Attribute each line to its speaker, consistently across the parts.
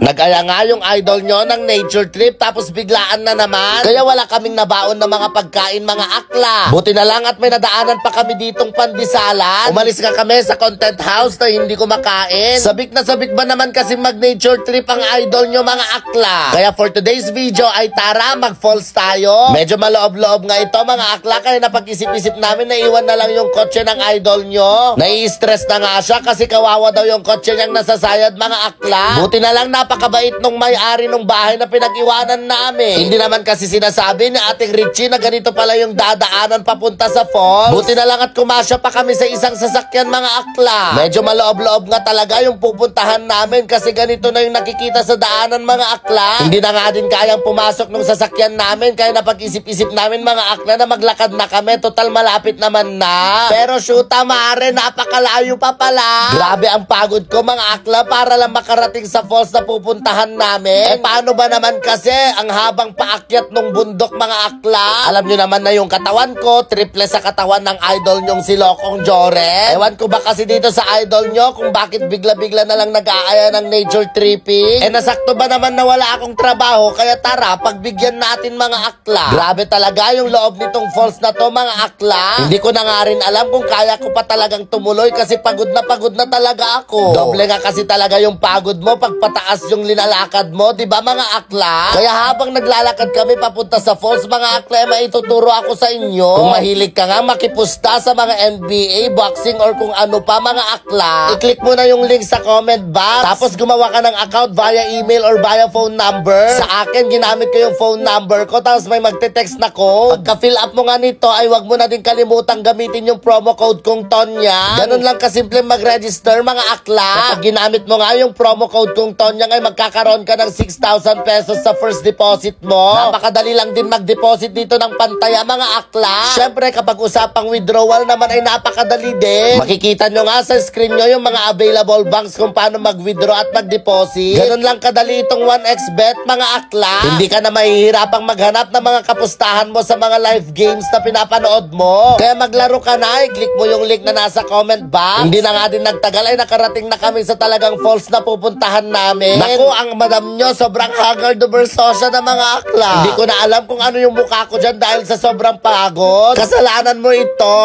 Speaker 1: Nag-aya nga yung idol nyo ng nature trip tapos biglaan na naman. Kaya wala kaming nabaon na mga pagkain, mga akla. Buti na lang at may nadaanan pa kami ditong pandisalan. Umalis nga kami sa content house na hindi kumakain. Sabik na sabik ba naman kasi mag-nature trip ang idol nyo, mga akla. Kaya for today's video ay tara, mag-falls tayo. Medyo maloob-loob nga ito, mga akla. Kaya napag-isip-isip namin na iwan na lang yung kotse ng idol nyo. Nai-stress na nga siya kasi kawawa daw yung kotse niyang nasasayad, mga akla. Buti na lang napakabait nung may-ari ng bahay na pinag-iwanan namin. Hindi naman kasi sinasabi ni Ating Richie na ganito pala yung dadaanan papunta sa falls. Buti na lang at kumasya pa kami sa isang sasakyan, mga akla. Medyo maloob-loob nga talaga yung pupuntahan namin kasi ganito na yung nakikita sa daanan, mga akla. Hindi na nga din kayang pumasok nung sasakyan namin kaya napag-isip-isip namin, mga akla, na maglakad na kami. Total malapit naman na. Pero shoota mare, napakalayo pa pala. Grabe ang pagod ko, mga akla, para lang makarating sa falls na pupuntahan namin. Paano ba naman kasi ang habang paakyat ng bundok, mga akla? Alam nyo naman na yung katawan ko, triple sa katawan ng idol nyong si Lokong Jore. Ewan ko ba kasi dito sa idol nyo kung bakit bigla-bigla na lang nag-aaya ng nature tripping. Nasakto ba naman na wala akong trabaho, kaya tara, pagbigyan natin, mga akla. Grabe talaga yung loob nitong falls na to, mga akla. Hindi ko na nga rin alam kung kaya ko pa talagang tumuloy kasi pagod na talaga ako. Doble nga kasi talaga yung pagod mo pag pataas yung linalakad mo, di ba, mga akla? Kaya habang naglalakad kami papunta sa falls, mga akla, maituturo ako sa inyo. Kung mahilig ka nga makipusta sa mga NBA, boxing, or kung ano pa, mga akla, i-click mo na yung link sa comment box. Tapos gumawa ka ng account via email or via phone number. Sa akin, ginamit ko yung phone number ko, tapos may magte-text na code. Pagka-fill up mo nga nito, ay wag mo na din kalimutang gamitin yung promo code kong Tonya. Ganun lang kasimple mag-register, mga akla. Kapag ginamit mo nga yung promo code kong Tonya, ay magkakaroon ka ng 6,000 pesos sa first deposit mo. Napakadali lang din mag-deposit dito ng pantaya, mga akla. Syempre, kapag usapang withdrawal naman ay napakadali din. Makikita nyo nga sa screen nyo yung mga available banks kung paano mag-withdraw at mag-deposit. Ganun lang kadali itong 1xBet, mga akla. Hindi ka na mahihirapang maghanap ng mga kapustahan mo sa mga live games na pinapanood mo. Kaya maglaro ka na, i-click mo yung link na nasa comment box. Hindi na nga din nagtagal ay nakarating na kami sa talagang falls na pupuntahan namin. Naku, ang madam nyo sobrang haggard oversosya na, mga akla. Hindi ko na alam kung ano yung mukha ko dyan dahil sa sobrang pagod. Kasalanan mo ito.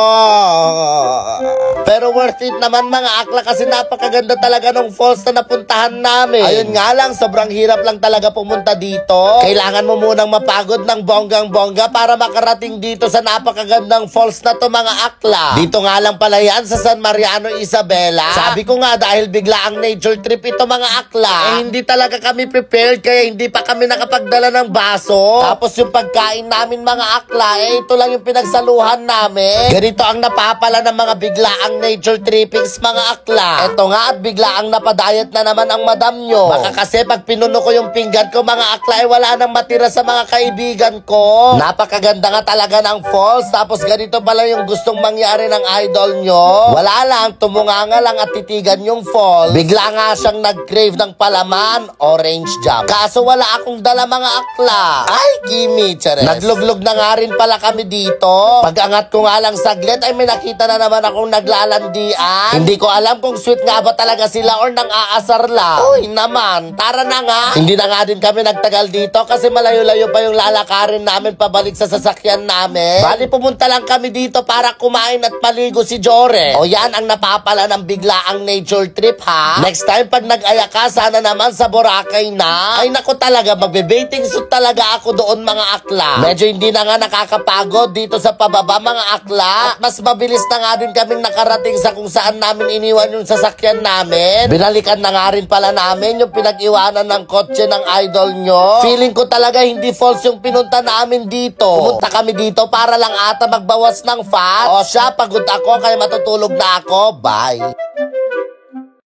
Speaker 1: Pero worth it naman, mga akla, kasi napakaganda talaga ng falls na napuntahan namin. Ayun nga lang, sobrang hirap lang talaga pumunta dito. Kailangan mo munang mapagod ng bonggang-bongga para makarating dito sa napakagandang falls na to, mga akla. Dito nga lang pala yan sa San Mariano, Isabela. Sabi ko nga, dahil bigla ang nature trip ito, mga akla, hindi talaga kami prepared kaya hindi pa kami nakapagdala ng baso. Tapos yung pagkain namin, mga akla, ito lang yung pinagsaluhan namin. Ganito ang napapala ng mga biglaang nature trippings, mga akla. Ito nga at biglaang napadayat na naman ang madam nyo. Baka kasi pag pinuno ko yung pinggan ko, mga akla, ay wala nang matira sa mga kaibigan ko. Napakaganda nga talaga ng falls. Tapos ganito pala yung gustong mangyari ng idol nyo. Wala lang, tumunganga lang at titigan yung falls. Bigla nga siyang nag-crave ng palaman, orange jam. Kaso wala akong dala, mga akla. Ay, Kimi, chares. Nagluglog na nga rin pala kami dito. Pag-angat ko nga lang saglit ay may nakita na naman akong naglalandian. Hindi ko alam kung sweet nga ba talaga sila or nang aasar lang. Uy naman, tara na nga. Hindi na nga din kami nagtagal dito kasi malayo-layo pa yung lalakarin namin pabalik sa sasakyan namin. Bali, pumunta lang kami dito para kumain at maligo si Jore. O yan ang napapala ng biglaang nature trip, ha? Next time pag nag-aya ka, sana naman sa Boracay na. Ay naku talaga, magbe-bathing suit talaga ako doon, mga akla. Medyo hindi na nga nakakapagod dito sa pababa, mga akla. At mas mabilis na nga din kaming nakarating sa kung saan namin iniwan yung sasakyan namin. Binalikan na nga rin pala namin yung pinag-iwanan ng kotse ng idol nyo. Feeling ko talaga hindi false yung pinunta namin dito. Pumunta kami dito para lang ata magbawas ng fat. O siya, pagod ako kaya matutulog na ako. Bye.